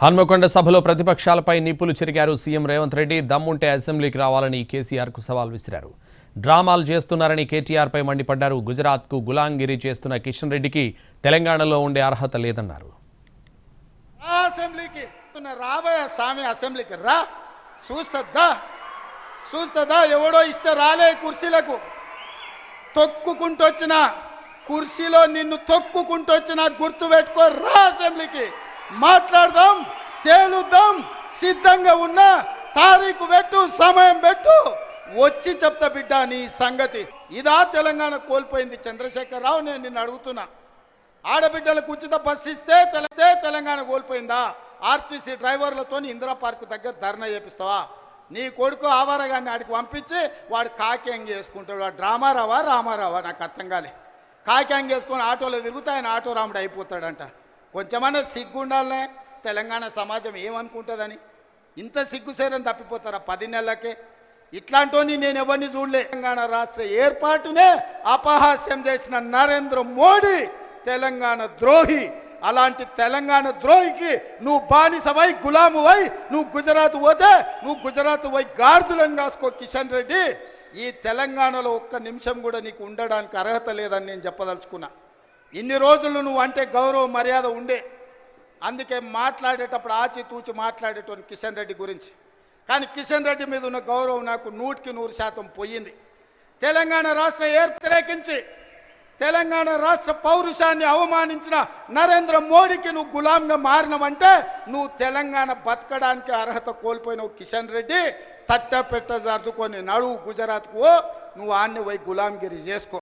హన్మకొండ సభలో ప్రతిపక్షాలపై నిప్పులు చెరిగారు సీఎం రేవంత్ రెడ్డి. దమ్ముంటే అసెంబ్లీకి రావాలని కేసీఆర్కు సవాల్ విసిరారు. డ్రామాలు చేస్తున్నారని కేటీఆర్పై మండిపడ్డారు. గుజరాత్కు గులాంగిరి చేస్తున్న కిషన్ రెడ్డికి తెలంగాణలో ఉండే అర్హత లేదన్నారు. ఎవడో ఇస్తే రాలే కుర్చీలకు తొక్కుకుంటొచ్చిన కుర్చీలో నిన్ను తొక్కుకుంటొచ్చిన గుర్తు పెట్టుకో, రా అసెంబ్లీకి మాట్లాడదాం, తేలుద్దాం, సిద్ధంగా ఉన్న తారీఖు పెట్టు, సమయం పెట్టు, వచ్చి చెప్తా బిడ్డ నీ సంగతి. ఇదా తెలంగాణ కోల్పోయింది చంద్రశేఖర్ రావు. నేను నిన్ను అడుగుతున్నా, ఆడబిడ్డలకు ఉచిత బస్సు ఇస్తే తెలంగాణ కోల్పోయిందా? ఆర్టీసీ డ్రైవర్లతో ఇందిరా పార్క్ దగ్గర ధర్నా చేపిస్తావా? నీ కొడుకు ఆవారగాన్ని ఆడికి పంపించి వాడు కాక్యాంగ్ చేసుకుంటాడు. వాడు రామారావా నాకు అర్థం కాలే. కాక్యాంగ్ చేసుకొని ఆటోలో తిరుగుతా ఆయన ఆటో రాముడు అయిపోతాడంట. కొంచెమన్నా సిగ్గుండాలనే. తెలంగాణ సమాజం ఏమనుకుంటుందని ఇంత సిగ్గుసేరని తప్పిపోతారా 10 నెలలకే? ఇట్లాంటి నేను ఎవరిని చూడలే. తెలంగాణ రాష్ట్ర ఏర్పాటునే అపహాస్యం చేసిన నరేంద్ర మోడీ తెలంగాణ ద్రోహి. అలాంటి తెలంగాణ ద్రోహికి నువ్వు బానిసవై, గులామువై నువ్వు గుజరాత్ పోతే నువ్వు గుజరాత్ పోయి గార్దులను కాసుకో కిషన్ రెడ్డి. ఈ తెలంగాణలో ఒక్క నిమిషం కూడా నీకు ఉండడానికి అర్హత లేదని నేను చెప్పదలుచుకున్నా. ఇన్ని రోజులు నువ్వు అంటే గౌరవ మర్యాద ఉండే, అందుకే మాట్లాడేటప్పుడు ఆచితూచి మాట్లాడేటోని కిషన్ రెడ్డి గురించి. కానీ కిషన్ రెడ్డి మీద ఉన్న గౌరవం నాకు 100% పోయింది. తెలంగాణ రాష్ట్ర వ్యతిరేకించి తెలంగాణ రాష్ట్ర పౌరుషాన్ని అవమానించిన నరేంద్ర మోడీకి నువ్వు గులాంగా మారినవంటే నువ్వు తెలంగాణ బతకడానికి అర్హత కోల్పోయినవు. కిషన్ రెడ్డి తట్టపెట్ట సర్దుకొని నడువు గుజరాత్కు, నువ్వు ఆన్ని పోయి గులాంగిరి చేసుకో.